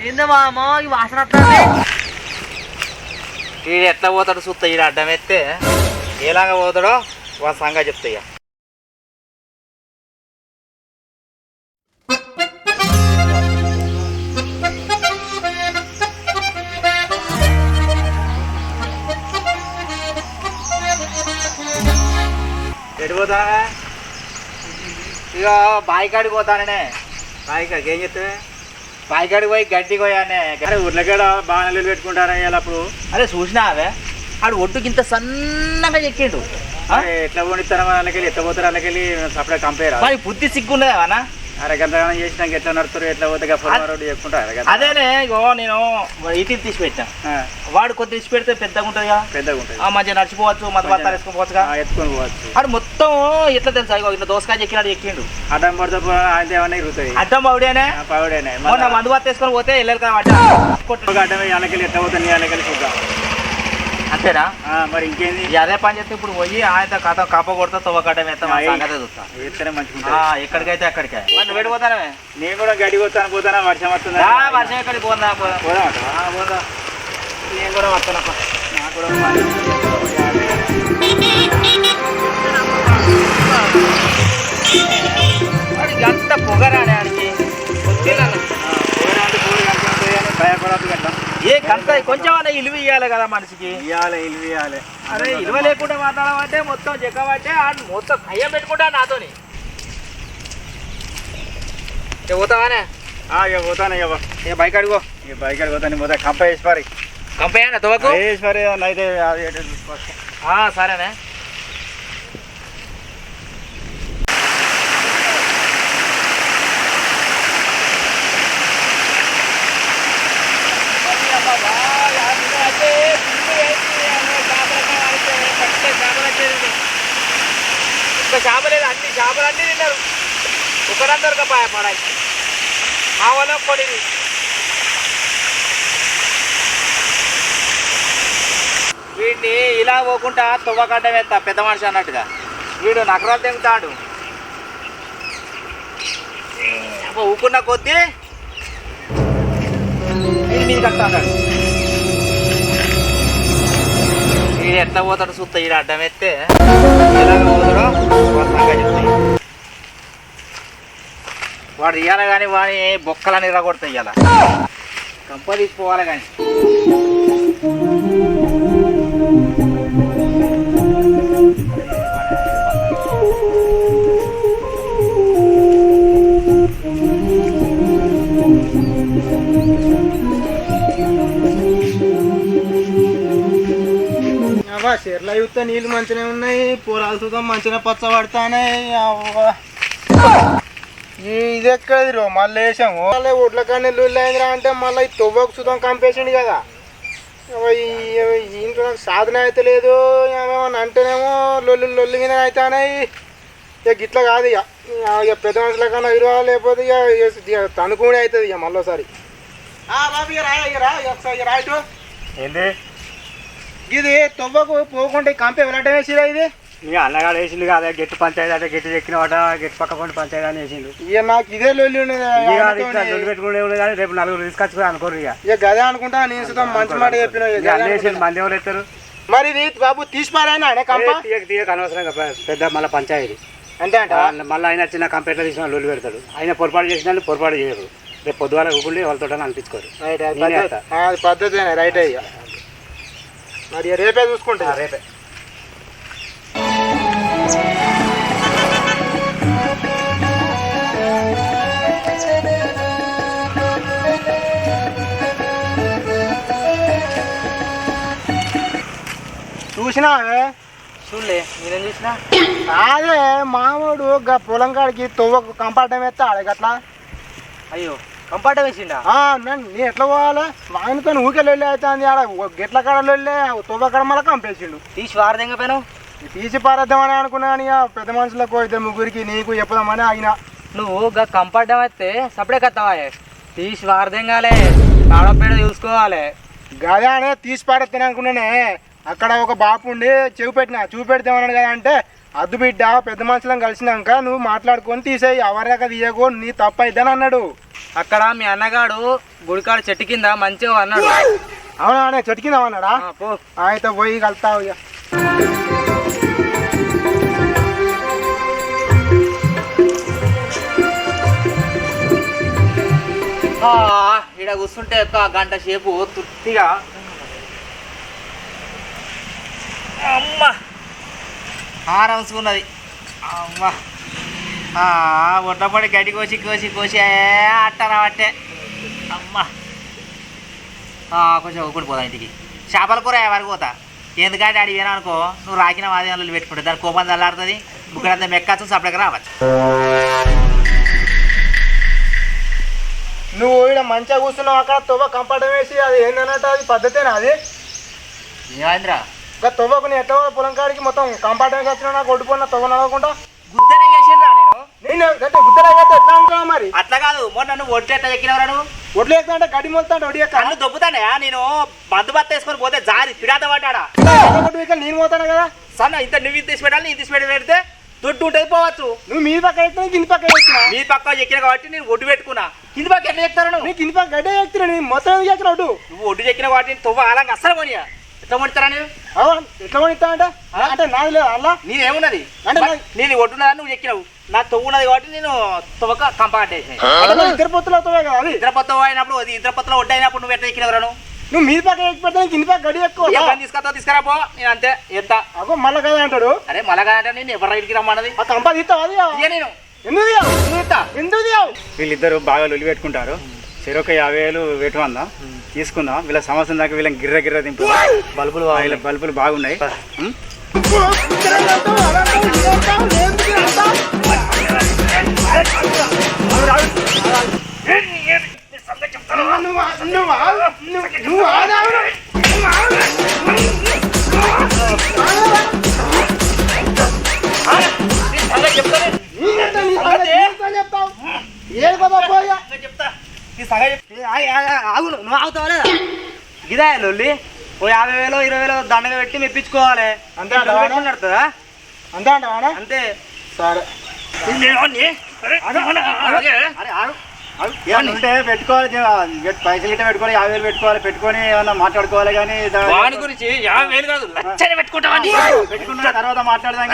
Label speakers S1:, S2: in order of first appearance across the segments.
S1: ఏందమ్మా ఈ వాసన ఈడు ఎట్లా పోతాడు చూస్తా ఈడు అడ్డం ఎత్తే ఎలాగ పోతాడో వాళ్ళ సంగతి చెప్తా ఇక ఎడిపోతానా ఇక బాయికాడికి పోతాననే బాయికాడికి ఏం చెప్తావే బాయికాడికి పోయి గడ్డి పోయానే
S2: అరే ఉర్లగడ బాగా నిల్లు పెట్టుకుంటారా అప్పుడు
S1: అరే చూసినావే ఆడు ఒడ్డుకి ఇంత సన్నగా చెక్కిండు
S2: ఎట్లా పోనిస్తారా వాళ్ళకెళ్ళి ఎట్లా పోతారు వాళ్ళకెళ్ళి సపడే కంపేరా
S1: మరి బుద్ధి సిగ్గున్నదేవనా
S2: అరే గంటగానం చేసినాక ఎట్లా నడుస్తారు ఎట్లా పోతే రోడ్డు చెప్పుకుంటారు
S1: అదేనే ఇగో నేను ఇటీ తీసి పెట్టా వాడు కొద్ది తీసి పెడితే పెద్దగా ఉంటుంది కదా
S2: పెద్దగా ఉంటుంది
S1: మంచిగా నడిచిపోవచ్చు మత బత్తాలు వేసుకోవచ్చు
S2: ఎత్తుకొని పోవచ్చు
S1: ఆడు మొత్తం ఎట్లా తెలుసా ఇగో ఇట్లా దోసకాయ చెక్కినాడు ఎక్కిండు
S2: అడ్డం పడితే ఆయన ఏమన్నా ఇరుగుతాయి
S1: అడ్డం పౌడేనే
S2: పౌడేనే
S1: మొన్న మందు బత్త వేసుకొని పోతే వెళ్ళారు కదా
S2: అడ్డం వాళ్ళకెళ్ళి ఎట్లా పోతే నీ వాళ్ళకెళ్ళి చూద్దాం
S1: అంతేనా
S2: మరి ఇంకేంది
S1: అదే పని చేస్తే ఇప్పుడు పోయి ఆయన కథ కప్ప కొడతా తవ్వకట్టం ఎత్తానే చూస్తా
S2: ఎత్తనే మంచిగా
S1: ఎక్కడికైతే అక్కడికే వెళ్ళిపోతానే
S2: నేను కూడా గడి పోతానా వర్షం వస్తుందా
S1: వర్షం ఎక్కడికి పోదా
S2: పోదా
S1: నేను కూడా వస్తాను
S2: నాకు కూడా
S1: వాడికి అంత పొగరానే ఆడికి
S2: భయపడద్దు కదా
S1: ఏ కంత కొంచెం అన్న ఇలువ ఇవ్వాలి కదా మనిషికి
S2: ఇవ్వాలి
S1: అరే ఇలువ లేకుండా మాట్లాడమంటే మొత్తం చెక్కబట్టే ఆడు మొత్తం భయం పెట్టుకుంటా నాతోని పోతావానే
S2: ఇక పోతాను
S1: ఏ బైక్ అడుగో
S2: ఇక బైక్ అడిగి పోతాను పోతా కంప వేసి పారి
S1: కంపేనా తవ్వకు
S2: వేసి పారి అయితే
S1: సరేనే చేపలేదు అన్ని చేపలన్నీ తిన్నారు ఒకరందరు పడాయి మా వాళ్ళ పొడి వీడిని ఇలా పోకుండా తువ్వకడ్డం ఎత్తా పెద్ద మనిషి అన్నట్టుగా వీడు నగరాలు తెంగుతాడు ఊకున్న కొద్దీ వీడి మీద కట్టాడు వీడు ఎట్లా పోతాడు చూస్తా వీడు అడ్డం ఎత్తే ఎలాగ పోతాడో సంగతి చెప్తాయి వాడు ఇవ్వాలి కానీ వాడి బొక్కలని ఇరగొడతాయి ఇవాళ కంప తీసిపోవాలి కానీ
S2: చీరలు చూస్తే నీళ్ళు మంచిగా ఉన్నాయి పొలాలు చూద్దాం మంచిగా పచ్చ పడతాయి ఇది ఎక్కడిది రో మళ్ళీ వేసాము మళ్ళీ ఒడ్ల కానీ లొల్లి అయిందిరా అంటే మళ్ళీ తొవ్వకు చూద్దాం కంపేసిండు కదా ఇంట్లో నాకు సాధన అయితే లేదు ఏమేమన్నా అంటేనేమో లొల్లి కింద అవుతాయి ఇక గిట్లా కాదు ఇక పెద్ద మనుషుల కన్నా ఇరువా లేకపోతే ఇక తనుకునే అవుతుంది ఇక మళ్ళీసారి బాబు ఇక రాయిటు ఏంటి ఇది తొవ్వకు పోకుండా కంపే వెళ్ళటం వేసిరా ఇది ఇక అన్నగాడు వేసిండు కదా గెట్టు పంచాయతీ అంటే గెట్టు ఎక్కినవాట గెట్టు పక్క పండి పంచాయతీ అని వేసిండు ఇక నాకు ఇదే లొల్లి ఉండేది పెట్టుకునే కానీ రేపు నలుగురు తీసుకొచ్చుకో అనుకోరు ఇక గదే అనుకుంటా నేను సుతం మంచి మాట చెప్పిన మంది ఎవరు ఎత్తారు మరి ఇది బాబు తీసిపారాయన కంప తీయక అనవసరంగా పెద్ద మళ్ళీ పంచాయతీ అంటే అంట మళ్ళీ ఆయన చిన్న కంపెనీలో తీసిన లొల్లి పెడతాడు ఆయన పొరపాటు చేసిన పొరపాటు చేయరు రేపు పొద్దుగాల ఊకుండి వాళ్ళతో అనిపించుకోరు పద్ధతి రైట్ అయ్యా మరి రేపే చూసుకుంటా రేపే చూసినావే
S1: చూడలే మీరేం చూసినా
S2: అదే మామూడు పొలం కాడికి తొవ్వకు కంపార్టం ఎత్తాడు గట్లా
S1: అయ్యో కంపార్టం వేసిండా
S2: నేను ఎట్లా పోవాలి ఆయనతో ఊకే లొల్లి అవుతుంది ఆడ గెట్ల కాడ లొల్లి తొవ్వ కాడ మళ్ళీ కంపేసిండు
S1: తీసి వారదంగా పోయినావు
S2: తీసి పారేద్దామని అనుకున్నాను ఇక పెద్ద మనుషులకు ఇద్దరు ముగ్గురికి నీకు చెప్పుదామని ఆగిన
S1: నువ్వు కంపార్టం అయితే సపడే కత్తావా తీసి వారదంగాలే కాడపేడ చూసుకోవాలి
S2: గదే అనే తీసి పాడేస్తాను అనుకున్నానే అక్కడ ఒక బాపు ఉండి చూపెడితేమన్నాడు కదా అంటే అద్దు బిడ్డ పెద్ద మనుషులను కలిసినాక నువ్వు మాట్లాడుకొని తీసేయి ఎవరిదాకా తీయకో నీ తప్పు అయిద్దని అన్నాడు.
S3: అక్కడ మీ అన్నగాడు గుడికాడ చెట్టు కింద మంచిగా అన్నాడు.
S2: అవునా అనే చెట్టు కింద అన్నాడా?
S3: పో
S2: అయితే పోయి కలుతావు ఇక.
S1: ఇక్కడ కూర్చుంటే ఒక గంట సేపు తృప్తిగా అమ్మ ఆరంసుకున్నది. అమ్మ ఒట్టపడి గడ్డి కోసి కోసి కోసి అట్టనబట్టే. అమ్మ కొంచెం ఒకటి పోదా ఇంటికి. చేపల కూర వరకు పోతా. ఎందుకంటే అడిగి పోయినా అనుకో నువ్వు రాకిన వాద్యాలు పెట్టుకుంటే దాని కోపం చల్లారుతుంది. బుక్కడంతా మెక్కచ్చు సపడక రావచ్చు.
S2: నువ్వు ఇక్కడ మంచిగా కూర్చున్నావు అక్కడ తొవ్వ కంపడం వేసి అది ఏంటన్నట్టు అది పద్ధతేనా అది?
S1: ఏమైందిరా
S2: ఇంకా తొవ్వకు నేను ఎట్లా పొలం కాడికి మొత్తం కంపార్ట్మెంట్ వచ్చినా నాకు ఒడ్డుకున్న తొవ్వ నడవకుండా
S1: గుద్దనే చేసిండ్రా
S2: నేను గుద్దలా ఎట్లా అనుకున్నావు మరి?
S1: అట్లా కాదు మొన్న నువ్వు ఒడ్డు ఎట్లా ఎక్కినవరా నువ్వు?
S2: ఒడ్లు ఎక్కుతా అంటే గడ్డి మొత్తం ఒడి
S1: కళ్ళు దొబ్బుతానే నేను బందుబత్త వేసుకొని పోతే జారి పిడాత పడ్డాడా.
S2: నేను పోతాను కదా
S1: సన్న ఇంత నువ్వు ఇంత పెట్టాలి ఇంత పెట్టి పెడితే దొడ్డు ఉంటుంది పోవచ్చు.
S2: నువ్వు మీ పక్క ఎక్కినా కింది పక్క ఎక్కినా
S1: మీ పక్క ఎక్కిన కాబట్టి నేను ఒడ్డు పెట్టుకున్నా. కింది పక్క ఎట్లా చెప్తారు నువ్వు?
S2: నీ కింది పక్క గడ్డే ఎక్కుతున్నా నేను మొత్తం ఎందుకు ఎక్కిన ఒడ్డు?
S1: నువ్వు ఒడ్డు చెక్కిన కాబట్టి తొవ్వ అలాగే అస్సలు కొనియా. ఎట్లా కొనిస్తారా నేను?
S2: ఎట్లా కొనిస్తా అంటే నాది లేదు అలా
S1: నీదేమున్నది
S2: అంటే
S1: నేను ఒడ్డున్నదా నువ్వు ఎక్కినావు. నా తొవ్వు ఉన్నది కాబట్టి నేను తొవ్వక కంపార్ట్ వేసాను.
S2: ఇద్దరు పొత్తులవుతావే కదా అది.
S1: ఇద్దరు పొత్తు అయినప్పుడు అది ఇద్దరు పొత్తులో ఒడ్డు అయినప్పుడు నువ్వు ఎట్లా ఎక్కినవరా నువ్వు?
S2: నువ్వు మీ పక్క ఎక్కి పెడతా కింది పక్క గడి ఎక్కువ
S1: తీసుకొస్తా తీసుకురా పో. నేను అంతే ఎంత
S2: అగో మళ్ళా కదా అంటాడు.
S1: అరే మళ్ళా అంటే నేను ఎవరు రైట్కి రమ్మన్నది
S2: ఆ కంప తీస్తావు అది
S1: నేను
S2: ఎందుకు
S4: వీళ్ళిద్దరు బాగా లొల్లి పెట్టుకుంటారు. చెరొక 50,000 పెట్టమందాం తీసుకుందాం. వీళ్ళ సంవత్సరం దాకా వీళ్ళని గిర్ర దింపు. బల్బులు బాగున్నాయి.
S3: నువ్వు ఆగుతావా లేదా? ఇదే లొల్లి. ఓ 50,000 20,000 దండగా పెట్టి మెప్పించుకోవాలి.
S2: అంతే
S3: నడుతుందా?
S2: అంతే అంటావా?
S3: అంతే.
S2: సరే
S4: ఉంటే పెట్టుకోవాలి. పైసలు ఇట్లా పెట్టుకోవాలి. 50,000 పెట్టుకొని ఏమన్నా మాట్లాడుకోవాలి. కానీ
S1: వాని గురించి 50,000 కాదు లక్షనే పెట్టుకుంటామని
S4: పెట్టుకున్న తర్వాత మాట్లాడదాం.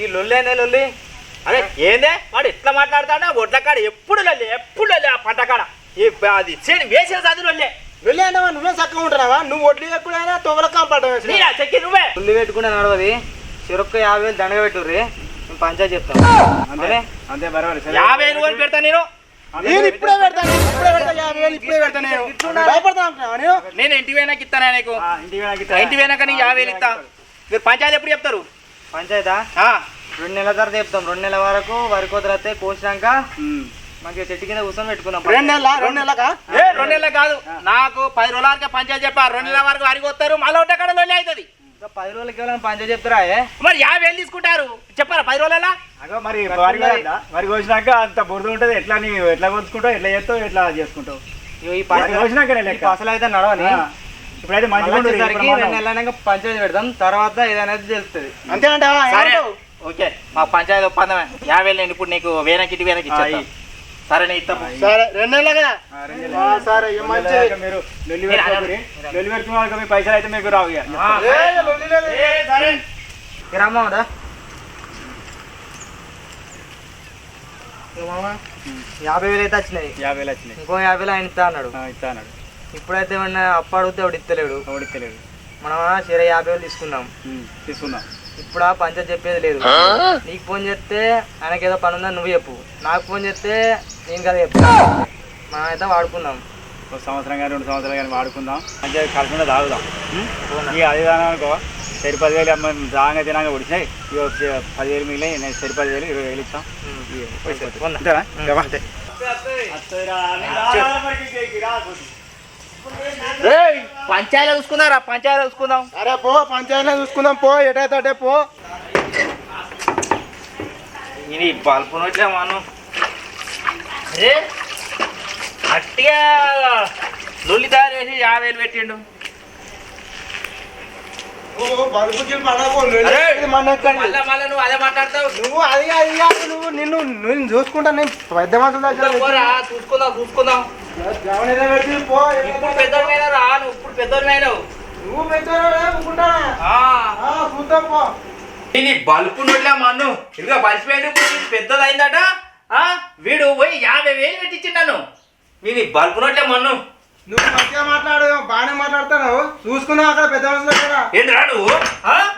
S1: ఈ లొల్లేనే లొల్లి. అరే ఏందే వాడు ఎట్లా మాట్లాడతాడా? ఒడ్ల కాడ ఎప్పుడు లొల్లి ఆ పంట కాడ అది చేను వేసిన చదువు లొల్లే.
S2: వెళ్ళి అంటే నువ్వే చక్కగా ఉంటున్నావా? నువ్వు ఒడ్లు ఎక్కువైనా తొగల కాపాడు
S1: చెక్కి నువ్వే
S3: లొల్లి పెట్టుకుంటే నడవది. చెరొక్క 50,000 దండగా పెట్టుర్రి. మేము పంచాయతీ చెప్తాం.
S4: అంతే బరాబర్.
S1: 50,000 అని పెడతా నేను.
S2: నేను ఇప్పుడే పెడతాను 50,000 ఇప్పుడే పెడతాను. నేను భయపడతాను.
S1: నేను ఇంటి పోయినాక ఇస్తానా నీకు? ఇంటి పోయినాక నీకు 50,000 ఇస్తా. మీరు పంచాయతీ ఎప్పుడు చెప్తారు?
S3: పంచాయతా 2 నెలల తర్వాత చెప్తాం. 2 నెలల వరకు వరి కోతలు వస్తే కోసినాక మంచిగా చెట్టు కింద కూర్చొని పెట్టుకున్నాం.
S2: 2 నెలలకా?
S1: 2 నెలలు కాదు నాకు 10 రోజుల వరకు పంచాయతీ చెప్పా. 2 నెలల వరకు వరి కోస్తారు. మళ్ళీ ఒకటే కాడ లొల్లి అవుతుంది.
S3: 10 రోజులకి ఎవరైనా పంచాయతీ చెప్తారా?
S1: మరి 50,000 తీసుకుంటారు చెప్పారా 10 రోజుల?
S4: మరి వరి కోసినాక అంత బురద ఉంటుంది. ఎట్లా నీవు ఎట్లా కోసుకుంటావు, ఎట్లా చేస్తావు, ఎట్లా చేసుకుంటావు?
S3: ఈ అసలు అయితే నడవని.
S4: ఇప్పుడైతే మంచి
S3: 2 నెలలైనా పంచాయతీ పెడతాం. తర్వాత ఏదైనా తెలుస్తుంది.
S2: అంతే అంటే
S1: ఓకే మా పంచాయతీ ఒప్పందమే. 50,000 నేను ఇప్పుడు నీకు వేనకి ఇటు వేనకి ఇచ్చేస్తా. సరే నేను ఇస్తాను.
S2: సరే 2 నెలలుగా సరే
S4: మీరు లొల్లి పెట్టుకున్న మీ పైసలు అయితే మీకు రావు.
S3: రామాదా 50,000 అయితే వచ్చినాయి.
S4: 50,000 వచ్చినాయి.
S3: ఇంకో 50,000 ఆయన ఇస్తా అన్నాడు.
S4: ఇస్తా అన్నాడు.
S3: ఇప్పుడైతే ఏమన్నా అప్పు అడిగితే వాడు ఇస్తలేడు. మనం 50,000 తీసుకుందాం. ఇప్పుడు ఆ పంచాయతీ చెప్పేది లేదు. నీకు ఫోన్ చేస్తే ఆయనకి ఏదో పని ఉందని నువ్వు చెప్పు. నాకు ఫోన్ చేస్తే నేను కదా చెప్పు. మనం అయితే వాడుకుందాం.
S4: 1 సంవత్సరం కానీ 2 సంవత్సరాలు కానీ వాడుకుందాం. మంచిగా కలిసి తాగుదాం. ఇక అది అనుకో సరి 10,000 అమ్మ రాగా తినాగా ఉడిచినాయి. ఇక 10,000 మిగిలినాయి. నేను సరి 10,000 20,000 ఇస్తాం.
S1: పంచాయతీ చూసుకుందారా? పంచాయతీ చూసుకుందాం.
S2: అరే పో పంచాయతీ చూసుకుందాం. పో ఎటైతే పో.
S1: ఇది బల్పు నోట్లే మనం గట్టిగా లొల్లి తయారు చేసి 50,000 పెట్టిండు. అరే, మళ్ళా మళ్ళా నువ్వు అదే మాట్లాడతావు.
S2: నువ్వు అది అది కాదు, నువ్వు నిన్ను చూసుకుంటా నేను పెద్ద మనుషుల దగ్గర
S1: పోరా, చూసుకుందాం. ఇప్పుడు పెద్దోడిమైనా రా, నువ్వు ఇప్పుడు పెద్దోడిమైనావు.
S2: నువ్వు పెద్దకుంటా చూద్దాం పో.
S1: ఇది బల్పు నోట్లే మన్ను ఇదిగా బలిసిపోయాడు. పెద్దది అయిందట. వీడు పోయి 50,000 పెట్టించిండాను. వీని బల్పు నోట్లే మన్ను.
S2: నువ్వు మంచిగా మాట్లాడు, బాగానే మాట్లాడతావు. చూసుకున్నావు అక్కడ పెద్ద మనుషుల దగ్గర.
S1: ఏంటిరా నువ్వు?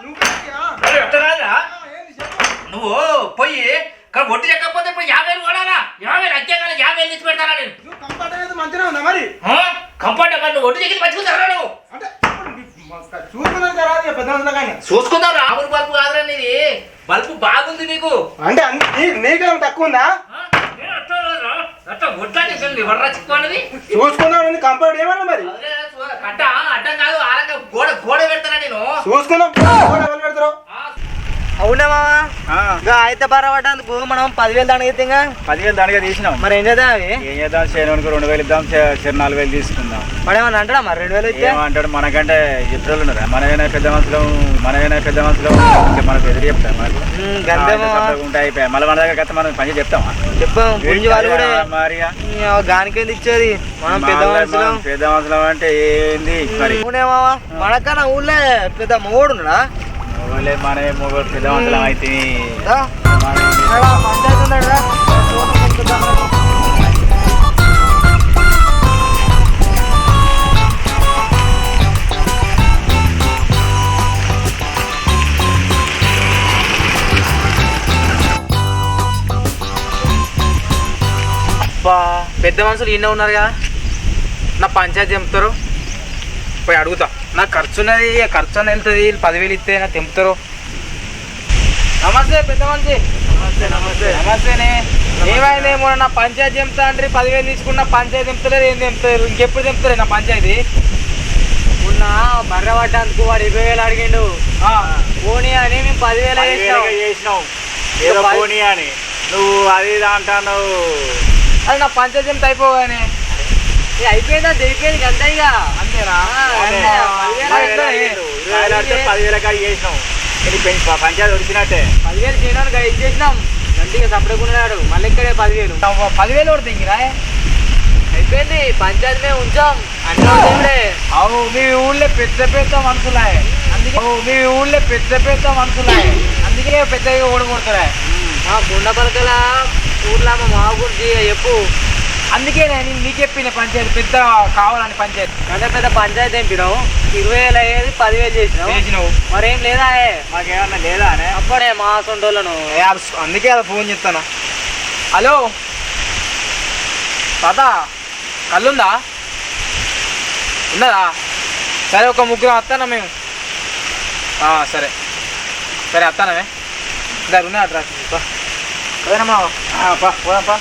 S2: నువ్వు
S1: ఎట్ట రాదురా? నువ్వు పోయి ఇక్కడ ఒట్టి చెక్కకపోతే ఇప్పుడు 50,000 కొనాలా? 50,000 అంతే కదా, 50,000 తెచ్చి పెడతారా నేను?
S2: కంఫర్ట్ అయితే మంచిగా ఉందా మరి?
S1: కంఫర్ట్ నువ్వు ఒట్టి చెక్కి పచ్చుకుంటారా నువ్వు?
S2: అంటే చూసుకున్నావు కదా పెద్ద మనుషుల కానీ.
S1: చూసుకుందాం. రాముడు బల్బు కాదురా నీది. బల్బు బాగుంది నీకు.
S2: అంటే నీకేం తక్కువ ఉందా? చూసుకున్నావు కంఫర్ట్ ఏమన్నా మరి?
S1: కట్ట అడ్డం కాదు, ఆలంగా గోడ పెడతారా నేను?
S2: చూసుకున్నావు పెడతారు.
S3: అవునా మావా? అయితే బరపడ్డందుకు మనం 10,000 దండగైతే
S4: 10,000 దండగా తీసినాం.
S3: మరి ఏం చేద్దాం? అవి
S4: ఏం చేద్దాం? చేనునికి 2,000 ఇద్దాం, 4,000 తీసుకుందాం.
S3: వాడు ఏమన్నా అంటాడా మరి? 2,000 ఇస్తే
S4: ఏమంటాడు? మనకంటే ఇద్దరు ఉన్నారా? మనమైనా పెద్ద మనుషులు మనకు ఎదురు చెప్తాం. మనకు ఉంటాయి అయిపోయాయి. మళ్ళీ మన దగ్గర కథ మనం పని చెప్తామా?
S3: చెప్పాం. గుంజి వాళ్ళు కూడా
S4: మరి
S3: గానికి ఇచ్చేది మనం
S4: పెద్ద మనుషులం అంటే ఏంది మరి?
S3: మావా మనకన్నా ఊళ్ళో పెద్ద మొగోడు ఉన్నాడా?
S4: మన మొగోడు పెద్ద మనుషులం అయితే
S3: పంచాయతీ ఉన్నాడా? పెద్ద మనుషులు ఈయన ఉన్నారు కదా, నా పంచాయతీ తెంపుతారు. పోయి అడుగుతా. నాకు ఖర్చు ఉన్నది, ఖర్చు అని వెళ్తుంది. 10,000 ఇస్తే నాకు తెంపుతారు. నమస్తే పెద్ద మనిషి. నమస్తేనే. ఏమైందేమో నా పంచాయతీ తెంపుతా అంటే 10,000 తీసుకున్నా. పంచాయతీ తెంపుతలేరు, ఏం తెంపుతారు? ఇంకెప్పుడు తెంపుతారు నా పంచాయతీ? ఉన్న బర్రె పడ్డానికి వాడు 20,000 అడిగిండు. పోనీ అని మేము 10,000
S4: చేసినావు. ఏదో పోనీ అని నువ్వు అది అంటావు.
S3: అది నా పంచాయతీ తెంపుతా అయిపోగానే అయిపోయిందా? జరిపోయింది అంతే. ఇక అంతేనా?
S4: 10,000 కాడి చేసినావు. పంచాయతీ వచ్చినట్టే
S3: 10,000 చేయడానికి ఇచ్చేసినాం. గంటిగా సపడకున్నాడు. మళ్ళీ ఇక్కడే 10,000 కొడితే ఇంకిరా అయిపోయింది. పంచాయతీ మేము ఉంచాం అంటే. అవు మీ ఊళ్ళో పెద్ద మనుషులాయే. అందుకే పెద్దగా ఓడగొడతారా? మా గుండ పలకల ఊర్లో మా మావ గురించి చెప్పు. అందుకే నేను నీకు చెప్పిన పంచాయతీ పెద్ద కావాలని. పంచాయతీ అంటే పెద్ద పంచాయతీ తెంపినావు. 20,000 అయ్యేది 10,000 చేసినావు. మరేం లేదా?
S4: మాకేమన్నా లేదా?
S3: అప్పుడే మా సొంటోళ్ళను. అందుకే అలా ఫోన్ చేస్తాను. హలో తాత, కళ్ళుందా? ఉన్నదా? సరే, ఒక ముగ్గురు వస్తానా మేము. సరే వస్తానమే. దాని ఉన్నా అట్రా. అదేనమ్మా. పోదాంపా.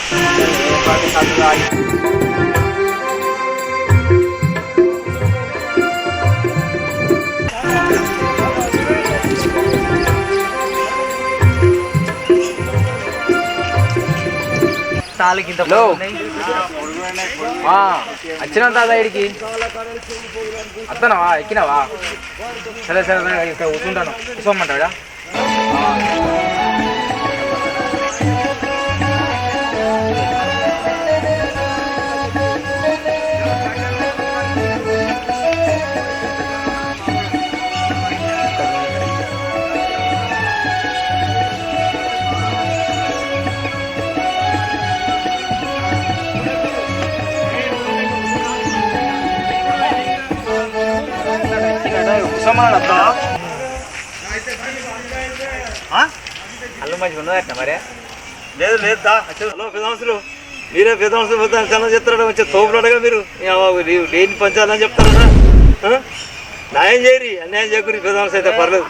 S3: తాలికింత వచ్చినా తాత ఇడికి వస్తానవా? ఎక్కినావా? సరే ఇక్కడ కూర్చుంటాను. కూర్చోమంటాడా?
S4: అల్లు మంచిగా ఉన్నదట మరి?
S1: లేదు దా. హలో పెద్దమనుషులు, మీరే పెద్దమనుషులు చాలా చెప్తారా? మంచిగా తోపులాడగా మీరు లేని పంచాలని చెప్తారా? న్యాయం చేయరి, అన్యాయం చేయకూరి. పెద్దమనుషులు అయితే పర్లేదు.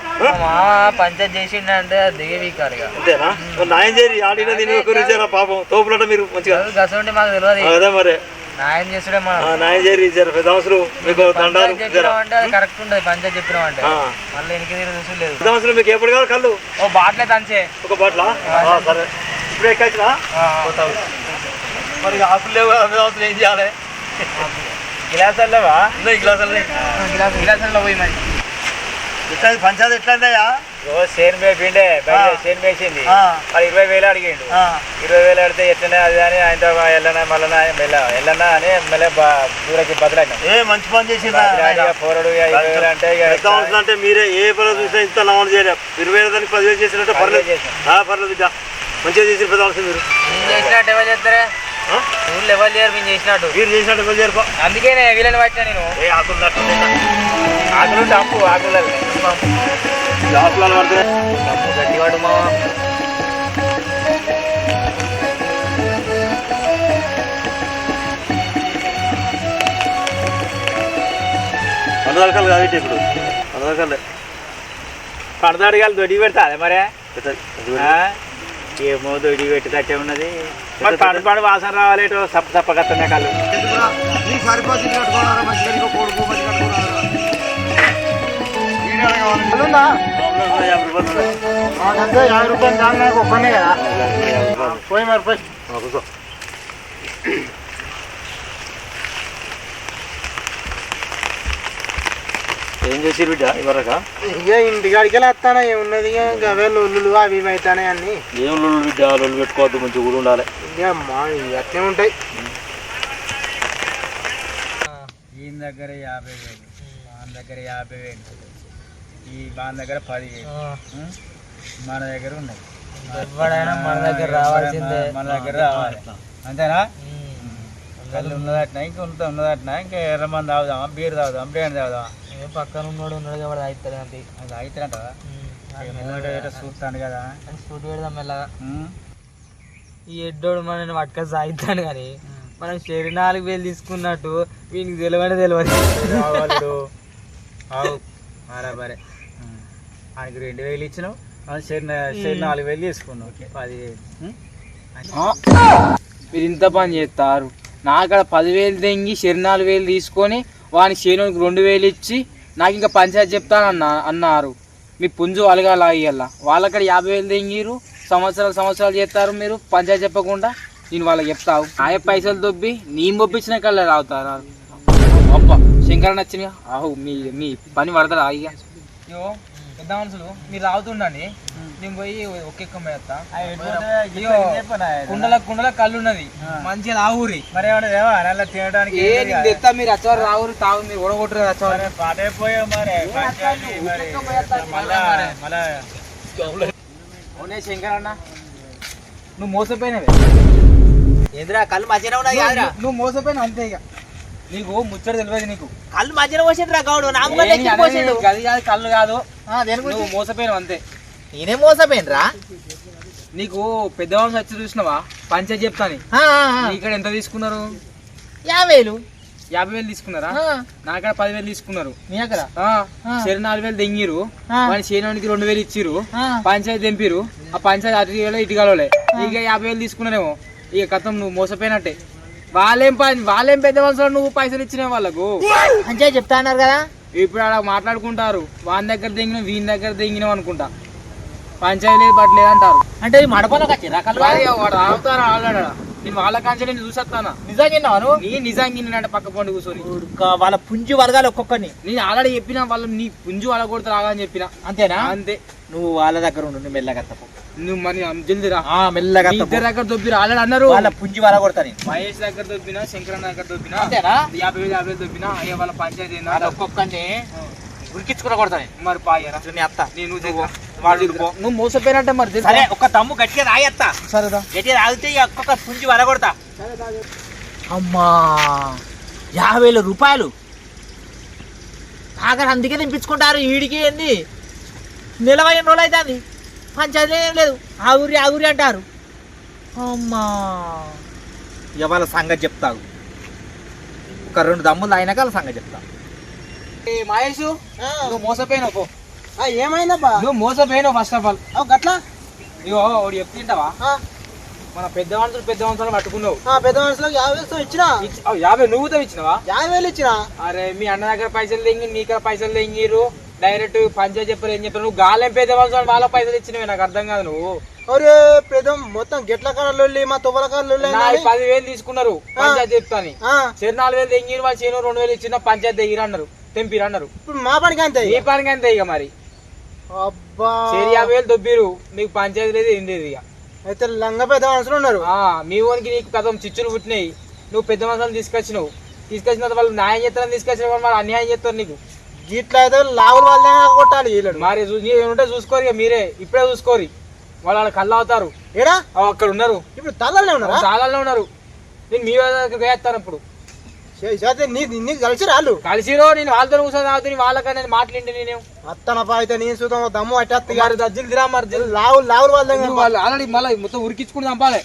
S3: పంచాయతీ చేసిండే దేవి కారుగా
S1: అంతేనా? న్యాయం చేయరి. ఆడిన దీని గురించి పాపం తోపులాట మీరు మంచిగా.
S3: మాకు తెలియదు.
S1: అదే మరి
S3: న్యాయం చేస్తుడే.
S1: న్యాయం చేయరి. పెద్దమనుషులు మీకు దండాలు.
S3: కరెక్ట్ ఉంటుంది. పంచాయతీ చెప్పినాం అంటే మళ్ళీ వెనక్కి చూసి లేదు.
S1: పెద్దమనుషులు మీకు ఎప్పుడు కావాలి కళ్ళు?
S3: ఓ బాట్లే తంచే.
S1: ఒక బాట్లా? సరే, ఇప్పుడు ఎక్కచ్చినా మరి ఆకులు లేవు కదా పెద్ద ఏం చేయాలి?
S4: గిలాసల్లవా
S1: ఉన్నాయి గ్లాసులు
S3: గిలాసుల్లో పోయి మరి
S1: ఎట్లా పంచాయతీ ఎట్లా అయిందయ్యా?
S4: చేను పిండే బయట చేను వేసింది మరి 20,000 అడిగిండు. 20,000 అడితే ఎట్లనే అది అని ఆయనతో వెళ్ళనా మళ్ళా వెళ్ళనా అని మళ్ళీ దూరకి బదులైనా
S1: మంచి పని చేసిందా
S4: పోరడు 20,000 అంటే
S1: పెద్ద మనుషులు అంటే మీరే ఏ పనులు చూసినా ఇంత నమోదు చేయలేం. 20,000 దానికి 10,000 చేసినట్టు పర్లేదు. పర్లేదు బిడ్డ మంచిగా చేసి పెద్ద మనుషులు మీరు
S3: చేసినట్టు ఎవరు చేస్తారా? ఊళ్ళో ఎవరు చేయరు, మేము చేసినట్టు.
S1: మీరు చేసినట్టు ఎవరు చేరుకో.
S3: అందుకే వీళ్ళని పట్టినా నేను.
S1: ఏ ఆకులు
S4: ఆకులు తప్పు ఆకులు
S1: ఆకులను పడుతున్నాయి.
S3: గట్టివాడు మా
S1: వందరకాలు కాబట్టి ఇప్పుడు వందరకాలే
S4: పడదాడుగాలు దొడి పెడతా మరే ఏమో దొడి పెట్టినట్టే ఉన్నది. మరి పడు వాసన రావాలి సప్ప సప్పగత్తనే కళ్ళు
S1: సరిపోతుంది. కట్టుకోవాలి మంచిగా కొడుకు మంచి కట్టుకోవాలి.
S2: ఉందా
S1: 50 రూపాయలు.
S2: మాకంటే 50 రూపాయలు చాలు, నాకు ఒక్కనే కదా. పోయి మరి పోయి
S1: కూర్చో. ఏం చేసి బిడ్డ ఇవరక?
S2: ఇక ఇంటికాడికి వస్తానా ఏమున్నది, ఇక అవే లొల్లులు అవి ఇవి అవుతానే అన్ని.
S1: ఏం లొల్లు బిడ్డ, లొల్లు పెట్టుకోవద్దు, మంచిగా కూడా ఉండాలి.
S2: ఇక మా అట్నే ఉంటాయి.
S4: ఈయన దగ్గర 50,000, మన దగ్గర 50,000, ఈ బాన్ దగ్గర 10,000 మన దగ్గర ఉన్నాయి.
S3: ఎవడైనా మన దగ్గర రావాల్సిందే.
S4: మన దగ్గర రావాలి అంతేనా? కళ్ళు ఉన్నదట్నా, ఇంకా ఉన్నదట్నా, ఇంకా ఎర్రమంది తాగుదామా, బీర్ తాగుదాం, బిర్యానీ తాగుదామా?
S3: పక్కన ఉన్నాడు ఎవడు అవుతుంది అంతే.
S4: అది అవుతుందంట చూస్తాను కదా
S3: అని స్టూట్ పెడదాం మెల్లగా. ఈ ఎడ్డోడు మనని పట్టుక సాగుతాడు కానీ మనం షేర్ 4,000 తీసుకున్నట్టు వీనికి తెలియని తెలియదు.
S4: బరాబరే ఆయనకి 2,000 ఇచ్చినావు, షేర్ 4,000 తీసుకున్నావు, 10,000.
S3: మీరు ఇంత పని చేస్తారు. నాకడ 10,000 తెంగి షేర్ 4,000 తీసుకొని వాని షేనుకి 2,000 ఇచ్చి నాకు ఇంకా పంచాయతీ చెప్తాను అన్నారు. మీ పుంజు అలగాల ఇయ్యాల వాళ్ళక్కడ 50,000 తెంగిరు. సంవత్సరాలు చేస్తారు మీరు పంచాయతీ చెప్పకుండా. నేను వాళ్ళకి చెప్తావు ఆయా పైసలు దొబ్బి నేను పంపించిన కల్లా రావుతారు. అబ్బ శంకరణ వచ్చినాయా? ఆహు మీ పని పడతారా? ఇక ఇగో పెద్ద మనుషులు మీరు రావుతుండండి, నేను పోయి ఒక్కెక్క మేస్తా. కుండల కళ్ళు ఉన్నది మంచిగా రావురి.
S4: మరి ఏమన్నా తినడానికి
S3: తెస్తా. మీరు వచ్చారు రావురి తాగు, మీరు ఓడగొట్టరు వచ్చారు.
S4: పాటైపోయావు మరి
S3: అవునే శంకర్ అన్న, నువ్వు మోసపోయినవే.
S5: ఏంద్రా కళ్ళు మధ్యన ఉన్నాయి కాదురా,
S3: నువ్వు మోసపోయినావు అంతే. ఇక నీకు ముచ్చట తెలియదు. నీకు
S5: కళ్ళు మధ్యన పోసిండ్రా గౌడు, నామగా
S3: గది కాదు కళ్ళు కాదు, నువ్వు మోసపోయినావు అంతే.
S5: నేనే మోసపోయినరా?
S3: నీకు పెద్ద వంశం వచ్చి చూసినావా పంచాయతీ చెప్తాను. ఇక్కడ ఎంత తీసుకున్నారు?
S5: 50,000.
S3: 50,000 తీసుకున్నారా? నాకడ 10,000 తీసుకున్నారు.
S5: నీ దగ్గర
S3: షేర్ 4,000 దెంగిరు. వాడి షేనానికి 2,000 ఇచ్చిరు. పంచాయతీ తెంపిరు. ఆ పంచాయతీ అటు ఇటు కలవలే. ఇక 50,000 తీసుకున్నారేమో. ఇక కథం నువ్వు మోసపోయినట్టే. వాళ్ళేం పెద్ద మనుషులు, నువ్వు పైసలు ఇచ్చినావు వాళ్ళకు.
S5: పంచాయతీ చెప్తా అన్నారు కదా.
S3: ఇప్పుడు అలా మాట్లాడుకుంటారు. వాని దగ్గర తెంగినావు వీని దగ్గర తెంగినావు అనుకుంటా. పంచాయతీ లేదు బట్ లేదంటారు.
S5: అంటే మడపలోకి వచ్చిరా కళ్ళు?
S3: వాడు ఆగుతారా ఆగాడా? నేను వాళ్ళ కాంచె నేను చూసేస్తానా?
S5: నిజంగా
S3: నీ నిజంగా పక్క పండు కూర్చొని
S5: వాళ్ళ పుంజు వలగాలి ఒక్కొక్కరిని.
S3: నేను ఆల్రెడీ చెప్పినా వాళ్ళు నీ పుంజు వాళ్ళ కొడుతు రాగా అని చెప్పినా.
S5: అంతేనా?
S3: అంతే.
S5: నువ్వు వాళ్ళ దగ్గర ఉండు, నువ్వు మెల్లగా తప్పు.
S3: నువ్వు మరి జల్ది రా.
S5: మెల్లగా
S3: ఇద్దరు దగ్గర దొబ్బిరు ఆల్రెడీ అన్నారు.
S5: వాళ్ళ పుంజు వల కొడతా నేను.
S3: మహేష్ దగ్గర దొబ్బినా, శంకరన్న దగ్గర దొబ్బినా.
S5: అంతేనా?
S3: 50,000 దొబ్బినా. అయ్యే వాళ్ళ పంచాయతీ
S5: ఒక్కొక్కరిని ఉరికించుకుని కొడతాను.
S3: మరి పాయరా
S5: అత్త
S3: నువ్వు మోసపోయినట్టే మరి.
S5: సరే ఒక్క తమ్ము గట్టిగా రాయత్తా.
S3: సరేదా
S5: గట్టిగా రాగితే ఒక్కొక్క పుంజు వల కొడతా. అమ్మా 50,000 రూపాయలు ఆఖరి అందుకే నింపించుకుంటారు. ఈడికి ఏంది నెల 15 రోజులు అవుతుంది, పంచాయతీ ఏం లేదు, ఆగురి అంటారు. అమ్మా ఇవాళ సంగతి చెప్తావు. ఒక 2 దమ్ములు అయినాక వాళ్ళ సంగతి చెప్తావు.
S3: మహేష్ నువ్వు మోసపోయినావు.
S2: ఏమైందబ్బా?
S3: నువ్వు మోసపోయినావు ఫస్ట్ ఆఫ్ ఆల్.
S2: గట్లా
S3: ఇగో ఒకటి చెప్తుంటావా? మన పెద్ద మనుషులు పట్టుకున్నావు.
S2: పెద్ద మనుషులకు 50,000 ఇచ్చినా.
S3: 50 నువ్వుతో ఇచ్చినావా?
S2: 50,000 ఇచ్చినా.
S3: అరే మీ అన్న దగ్గర పైసలు తెంగి నీ దగ్గర పైసలు తెంగిరు. డైరెక్ట్ పంచాయతీ చెప్పారు. ఏం చెప్పారు? నువ్వు గాలం పెద్ద మనుషులు వాళ్ళ పైసలు ఇచ్చినవి. నాకు అర్థం కాదు. నువ్వు
S2: ఒరే పెద్ద మొత్తం గెట్ల కాడలు మా తువ్వల కాడలు
S3: 10,000 తీసుకున్నారు పంచాయతీ చెప్తాని చేరు 4,000 తెంగిరు వాళ్ళు చేను 2,000 ఇచ్చిన పంచాయతీ తెగిరు అన్నారు తెంపిరు అన్నారు.
S2: ఇప్పుడు మా పనికి అంతే
S3: ఏ పనికి అంతే ఇక మరి
S2: అబ్బా
S3: చేరు 50,000 దొబ్బిరు మీకు పంచాయతీ లేదు ఏం లేదు ఇక.
S2: అయితే లంగ పెద్ద మనుషులు ఉన్నారు.
S3: మీ ఓనికి నీకు కథం చిచ్చులు పుట్టినాయి. నువ్వు పెద్ద మనుషులను తీసుకొచ్చినావు. తీసుకొచ్చిన తర్వాత వాళ్ళు న్యాయం చేస్తారని తీసుకొచ్చిన వాళ్ళు అన్యాయం చేస్తారు నీకు.
S2: గిట్ల అయితే లావుల వాళ్ళే కొట్టాలి వీళ్ళు.
S3: మరి ఉంటే చూసుకోరు ఇక మీరే ఇప్పుడే చూసుకోరు. వాళ్ళు కళ్ళు అవుతారు.
S2: ఏడా
S3: అక్కడ ఉన్నారు
S2: ఇప్పుడు తల్లనే ఉన్నారు.
S3: చాలా ఉన్నారు. నేను మీ వేస్తాను ఇప్పుడు
S2: నీకు కలిసి రాళ్ళు
S3: కలిసిరో నేను వాళ్ళతో కూర్చొని తాగుతుంది వాళ్ళకన్నా నేను మాట్లాడి నేను
S2: అత్తనపా అయితే నేను చూద్దాం దమ్ము అట్టేస్తా
S3: దజ్జులు తిరా మరి
S2: లావులు లావులు వాళ్ళ
S3: వాళ్ళు ఆల్రెడీ మళ్ళీ మొత్తం ఉరికించుకుని చంపాలి.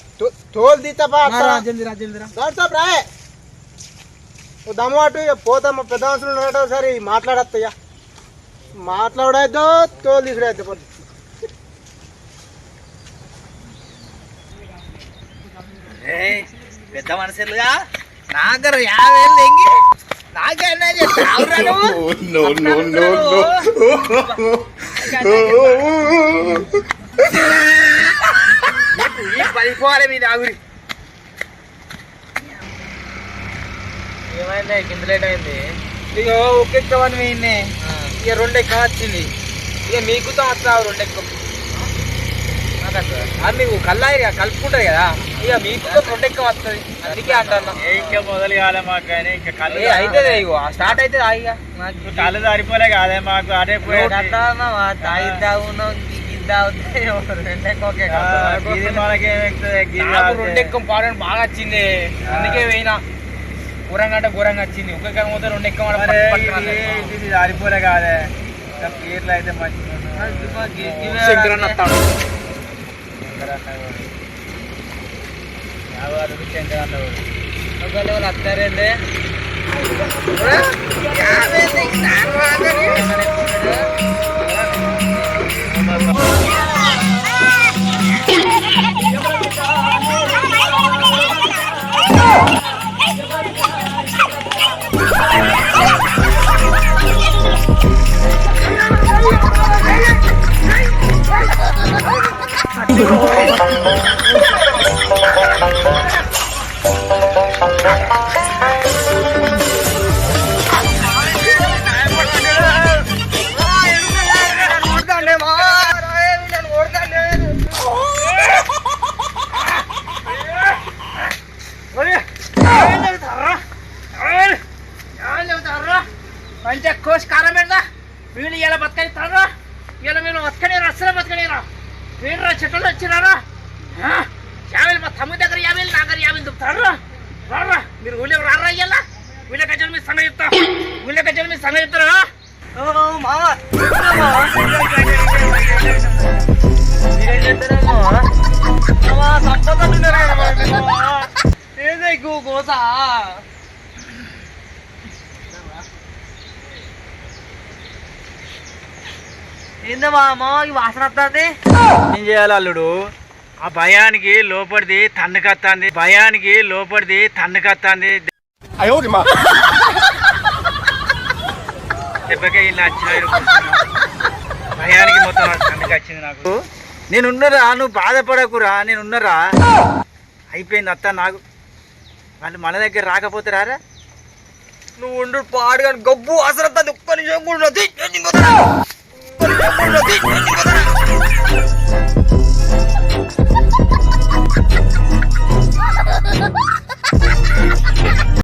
S2: తోలు తీస్తాపా
S3: జల్దిరా
S2: రాయే దమ్ము అటు పోతాం పెద్ద మనుషులు ఉన్నట్టు సరే మాట్లాడత్తయ్యా మాట్లాడేద్దో తోలు తీసుకురేద్దు.
S5: పెద్ద మనుషులుగా నాగర 50,000 తెంగి నాకన్నా పడిపోవాలి మీ నాగురి. ఏమైంది కింద లేట్ అయింది.
S3: ఇక ఒక్కెక్కవని పోయింది. ఇక 2 ఎక్కువ వచ్చింది. ఇక మీకుతో వస్తావు 2 ఎక్కువ మీకు కల్లాయి కలుపుకుంటది కదా. ఇక మీకు 2 ఎక్కువ వస్తుంది అందుకే అంటాను.
S4: ఇంకా మొదలు కాలే మాకు కానీ ఇంకా కళ్ళు
S3: అయితే ఇక స్టార్ట్ అయితే ఇక
S4: కళ్ళు సరిపోలే కాదే మాకు అదే
S3: ఎక్కువ పాడడం బాగా వచ్చింది అందుకే పోయినా. ఘోరంగా అంటే ఘోరంగా వచ్చింది. ఒక్కొక్క పోతే 2 ఎక్కువ
S4: సరిపోలే కాదే పేర్లు అయితే మంచిగా
S3: శంకరన్న వస్తాడు. ఒకవేళ వాళ్ళు వస్తారండి మంచిగా కోసి కారం పెడదా వీళ్ళు ఇలా బతకనిస్తారా. ఇలా మీరు బతకనేరా అసలు బతకనేరా. వీళ్ళు చెట్లు వచ్చినారా 50 మా తమ్ముడి దగ్గర 50 నా దగ్గర 50 దుపుతారా. రారా మీరు ఊళ్ళో రారా ఇలా వీళ్ళ గజలు మీరు సంగతి చెప్తా. వీళ్ళ గజలు మీరు సంగతి చెప్తారా. మీరేం చెప్తారేమో ఏదో ఎక్కువ కోస ఏందమ్మా వాసన వస్తుంది.
S4: ఏం చేయాలి అల్లుడు ఆ భయానికి లోపడిది తన్నుకత్తాంది. భయానికి లోపడిది తన్నుకత్తాంది. దెబ్బకే ఇలా వచ్చిన భయానికి మొత్తం తన్నుకు వచ్చింది నాకు. నేనున్నరా నువ్వు బాధపడకురా నేనున్నరా. అయిపోయింది అత్త నాకు. వాళ్ళు మన దగ్గర రాకపోతే రారా.
S3: నువ్వు ఉండు పాడుగా గబ్బు వాసన వస్తుంది. ఒక్క నిమిషం కూడా